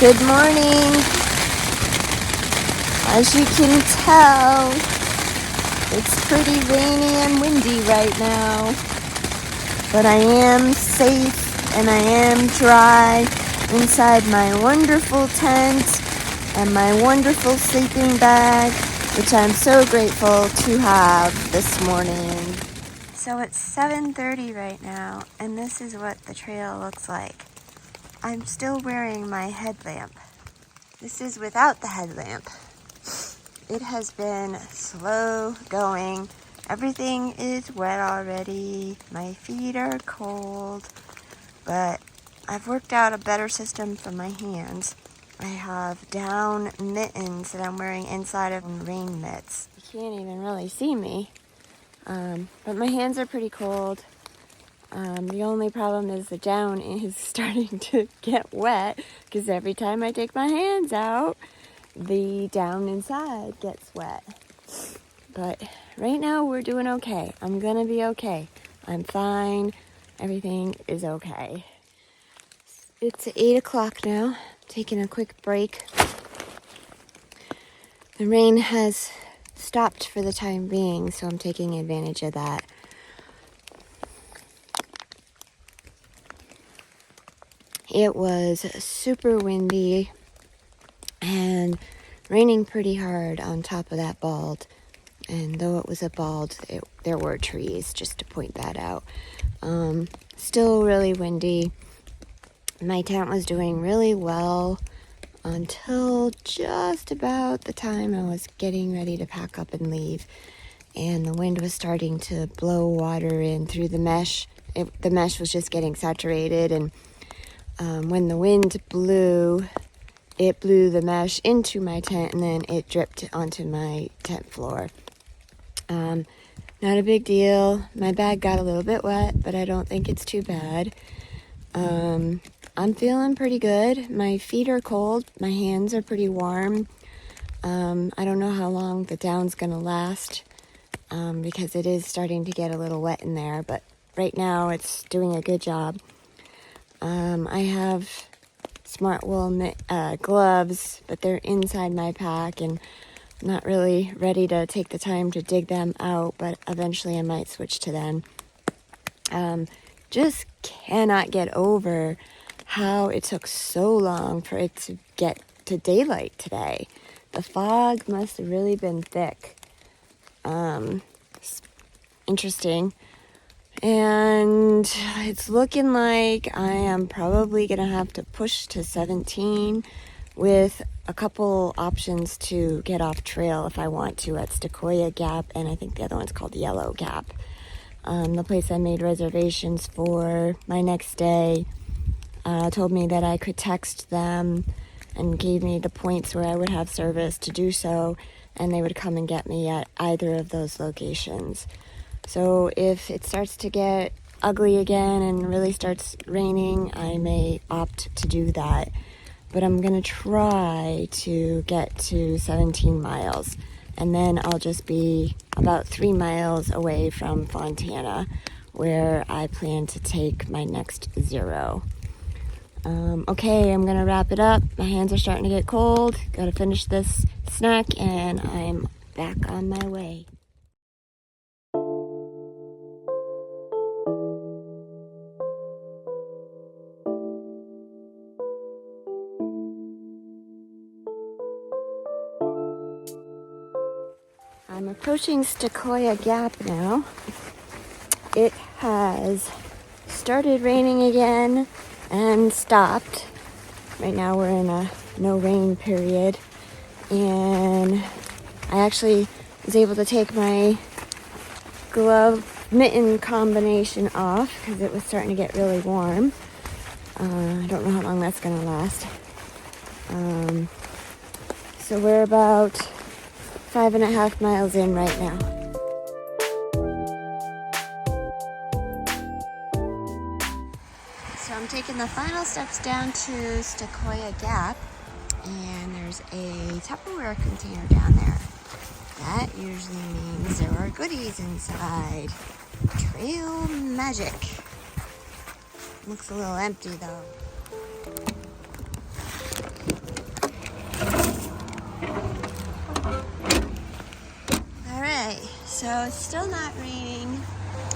Good morning. As you can tell, it's pretty rainy and windy right now, but I am safe and I am dry inside my wonderful tent and my wonderful sleeping bag, which I'm so grateful to have this morning. So it's 7:30 right now, and this is what the trail looks like. I'm still wearing my headlamp. This is without the headlamp. It has been slow going. Everything is wet already. My feet are cold, but I've worked out a better system for my hands. I have down mittens that I'm wearing inside of rain mitts. You can't even really see me, but my hands are pretty cold. The only problem is the down is starting to get wet because every time I take my hands out, the down inside gets wet. But right now we're doing okay. I'm gonna be okay. I'm fine. Everything is okay. It's 8 o'clock now. Taking a quick break. The rain has stopped for the time being, so I'm taking advantage of that. It was super windy and raining pretty hard on top of that bald. And though it was a bald, there were trees, just to point that out. Still really windy. My tent was doing really well until just about the time I was getting ready to pack up and leave. And the wind was starting to blow water in through the mesh. The mesh was just getting saturated, and when the wind blew, it blew the mesh into my tent, and then it dripped onto my tent floor. Not a big deal. My bag got a little bit wet, but I don't think it's too bad. I'm feeling pretty good. My feet are cold. My hands are pretty warm. I don't know how long the down's gonna last, because it is starting to get a little wet in there, but right now it's doing a good job. I have smart wool gloves, but they're inside my pack, and I'm not really ready to take the time to dig them out, but eventually I might switch to them. Just cannot get over how it took so long for it to get to daylight today. The fog must have really been thick. Interesting. And it's looking like I am probably going to have to push to 17 with a couple options to get off trail if I want to at Staco Gap, and I think the other one's called Yellow Gap. The place I made reservations for my next day told me that I could text them and gave me the points where I would have service to do so, and they would come and get me at either of those locations. So if it starts to get ugly again and really starts raining, I may opt to do that. But I'm going to try to get to 17 miles. And then I'll just be about 3 miles away from Fontana, where I plan to take my next zero. Okay, I'm going to wrap it up. My hands are starting to get cold. Got to finish this snack, and I'm back on my way. I'm approaching Staco Gap now. It has started raining again and stopped. Right now we're in a no rain period, and I actually was able to take my glove mitten combination off because it was starting to get really warm. I don't know how long that's going to last. So we're about 5.5 miles in right now. So I'm taking the final steps down to Staco Gap, and there's a Tupperware container down there. That usually means there are goodies inside. Trail magic. Looks a little empty though. So it's still not raining,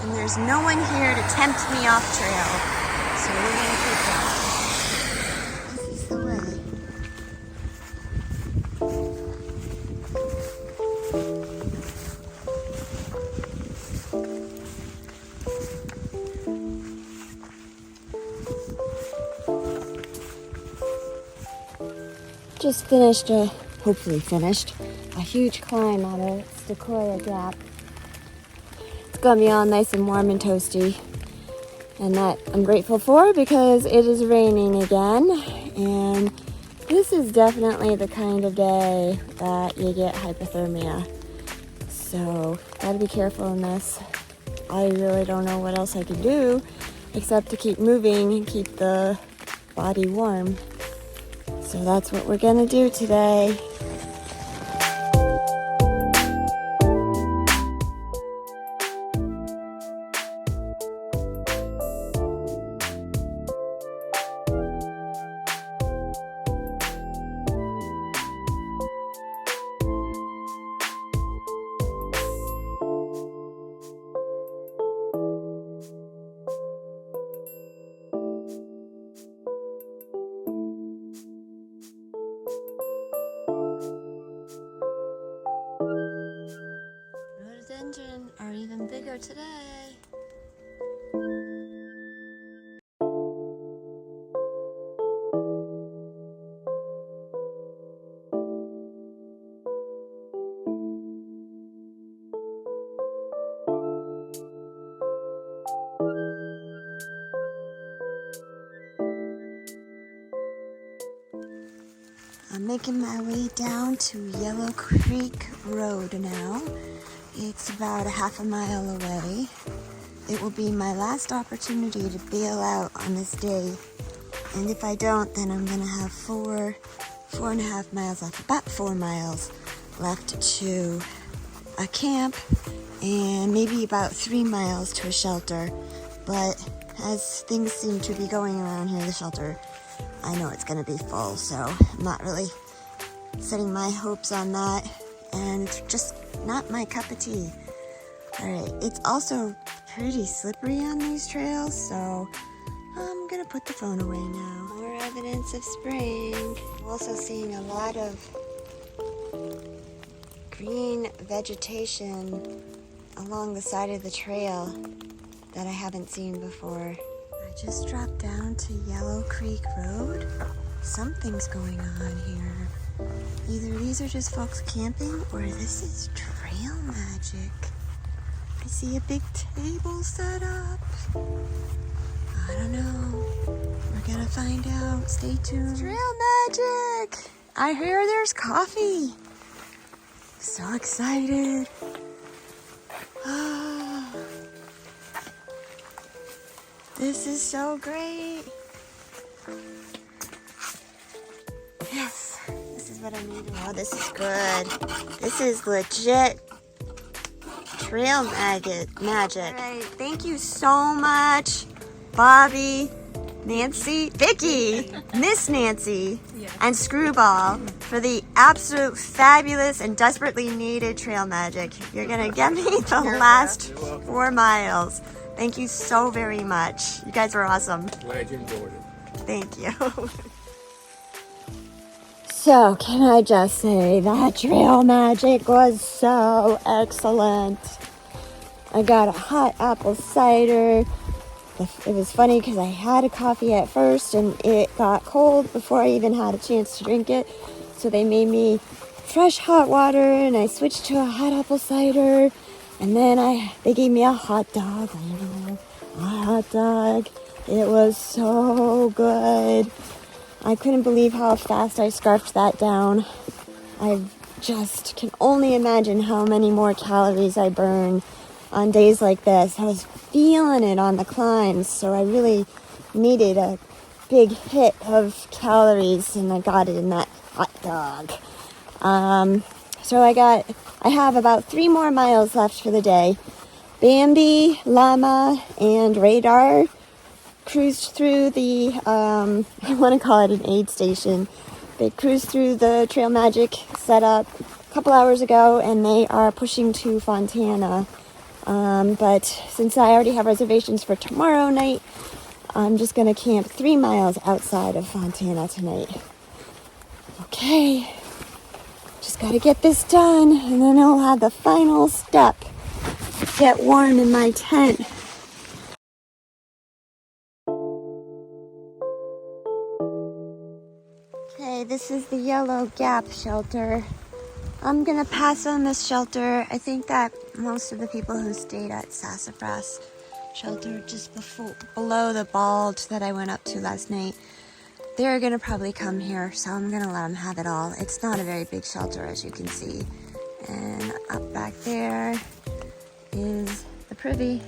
and there's no one here to tempt me off trail. So we're gonna keep going. This is the way. Just hopefully finished, a huge climb out of Staco Gap. It's gonna be all nice and warm and toasty, and that I'm grateful for because it is raining again, and this is definitely the kind of day that you get hypothermia. So gotta be careful in this. I really don't know what else I could do except to keep moving and keep the body warm. So that's what we're gonna do today. Rhododendron are even bigger today. I'm making my way down to Yellow Creek Road now. It's about a half a mile away. It will be my last opportunity to bail out on this day. And if I don't, then I'm gonna have four and a half miles left, about 4 miles left to a camp, and maybe about 3 miles to a shelter. But as things seem to be going around here, the shelter, I know it's gonna be full, so I'm not really setting my hopes on that, and it's just not my cup of tea. Alright, it's also pretty slippery on these trails, so I'm gonna put the phone away now. More evidence of spring. I'm also seeing a lot of green vegetation along the side of the trail that I haven't seen before. I just dropped down to Yellow Creek Road. Something's going on here. Either these are just folks camping, or this is trail magic. I see a big table set up. I don't know. We're gonna find out. Stay tuned. It's trail magic! I hear there's coffee. So excited. Oh, this is so great. Yes, this is what I needed. Oh, this is good. This is legit trail magic. All right, thank you so much, Bobby, Nancy, Vicky, Miss Nancy, and Screwball for the absolute fabulous and desperately needed trail magic. You're gonna get me the last 4 miles. Thank you so very much. You guys were awesome. Glad you enjoyed it. Thank you. So, can I just say that trail magic was so excellent. I got a hot apple cider. It was funny because I had a coffee at first and it got cold before I even had a chance to drink it. So they made me fresh hot water and I switched to a hot apple cider. And then they gave me a hot dog. I know, a hot dog. It was so good. I couldn't believe how fast I scarfed that down. I just can only imagine how many more calories I burn on days like this. I was feeling it on the climbs, so I really needed a big hit of calories, and I got it in that hot dog. So I have about 3 more miles left for the day. Bambi, Llama, and Radar cruised through the, I want to call it an aid station. They cruised through the Trail Magic setup, couple hours ago, and they are pushing to Fontana. But since I already have reservations for tomorrow night, I'm just going to camp 3 miles outside of Fontana tonight. Okay, just got to get this done, and then I'll have the final step. Get warm in my tent. Okay, this is the Yellow Gap shelter. I'm gonna pass on this shelter. I think that most of the people who stayed at Sassafras shelter just below the Bald that I went up to last night, they're gonna probably come here, so I'm gonna let them have it all. It's not a very big shelter, as you can see. And up back there is the privy.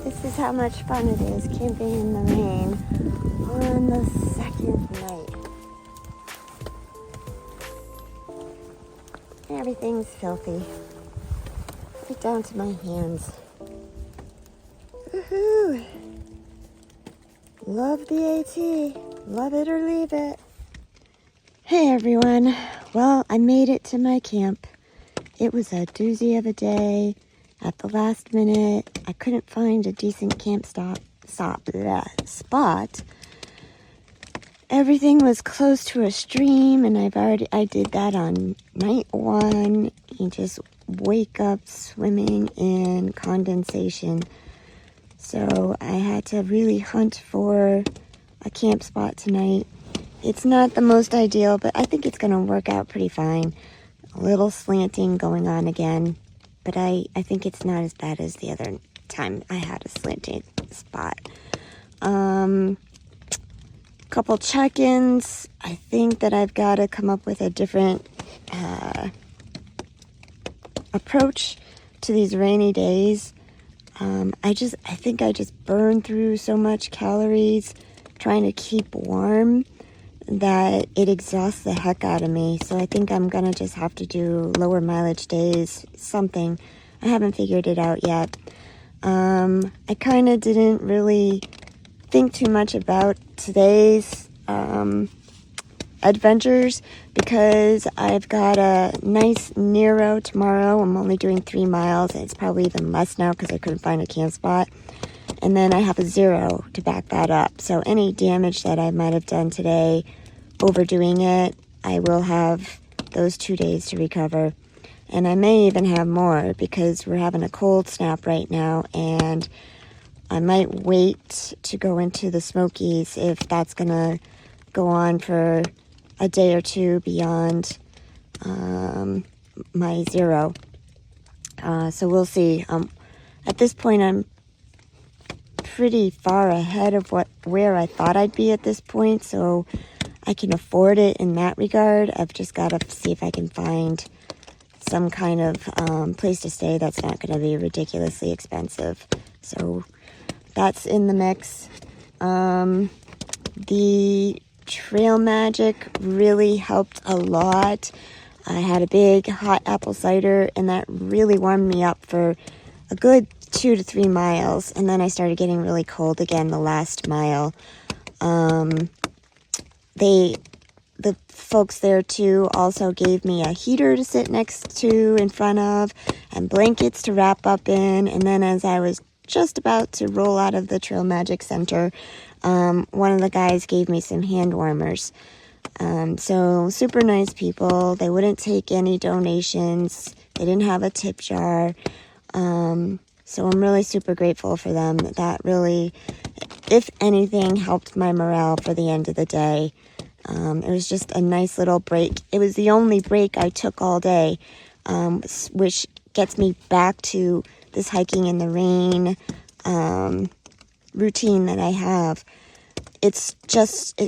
This is how much fun it is camping in the rain on the second night. Everything's filthy, right down to my hands. Woohoo! Love the AT, love it or leave it. Hey everyone, well, I made it to my camp. It was a doozy of a day. At the last minute, I couldn't find a decent camp spot. Everything was close to a stream, and I did that on night 1. You just wake up swimming in condensation. So I had to really hunt for a camp spot tonight. It's not the most ideal, but I think it's going to work out pretty fine. A little slanting going on again. But I think it's not as bad as the other time I had a slanted spot. Couple check-ins. I think that I've got to come up with a different approach to these rainy days. I think I just burn through so much calories trying to keep warm that it exhausts the heck out of me. So I think I'm gonna just have to do lower mileage days, something. I haven't figured it out yet. I kind of didn't really think too much about today's adventures because I've got a nice Nero tomorrow. I'm only doing 3 miles, and it's probably even less now because I couldn't find a camp spot. And then I have a 0 to back that up. So any damage that I might have done today, overdoing it, I will have those 2 days to recover. And I may even have more because we're having a cold snap right now, and I might wait to go into the Smokies if that's going to go on for a day or 2 beyond my 0. So we'll see. At this point, I'm pretty far ahead of where I thought I'd be at this point, so I can afford it in that regard. I've just got to see if I can find some kind of place to stay that's not going to be ridiculously expensive. So that's in the mix. The Trail Magic really helped a lot. I had a big hot apple cider, and that really warmed me up for a good 2 to 3 miles, and then I started getting really cold again the last mile. The folks there too also gave me a heater to sit next to, in front of, and blankets to wrap up in. And then as I was just about to roll out of the Trail Magic Center, one of the guys gave me some hand warmers. So super nice people. They wouldn't take any donations. They didn't have a tip jar. So I'm really super grateful for them. That really, if anything, helped my morale for the end of the day. It was just a nice little break. It was the only break I took all day, which gets me back to this hiking in the rain routine that I have. It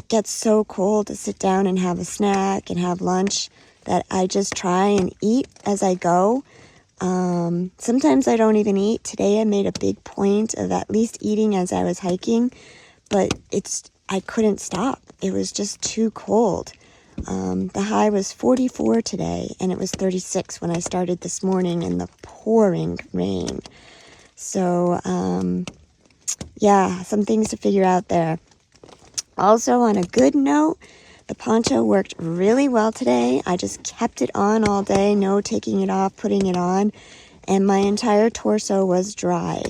gets so cold to sit down and have a snack and have lunch that I just try and eat as I go. Sometimes I don't even eat. Today I made a big point of at least eating as I was hiking, but I couldn't stop. It was just too cold. The high was 44 today, and it was 36 when I started this morning in the pouring rain. So, yeah, some things to figure out there. Also, on a good note, the poncho worked really well today. I just kept it on all day, no taking it off, putting it on, and my entire torso was dry.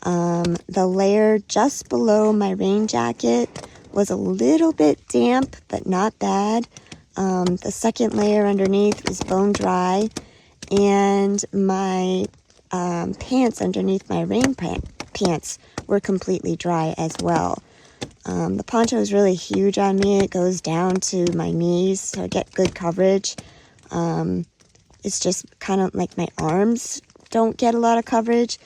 The layer just below my rain jacket was a little bit damp, but not bad. The second layer underneath was bone dry, and my pants underneath my rain pants were completely dry as well. The poncho is really huge on me. It goes down to my knees, so I get good coverage. It's just kind of like my arms don't get a lot of coverage,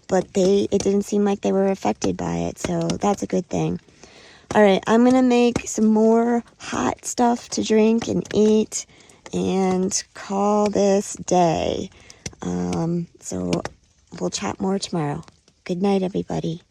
but it didn't seem like they were affected by it, so that's a good thing. All right, I'm going to make some more hot stuff to drink and eat and call this day. So we'll chat more tomorrow. Good night, everybody.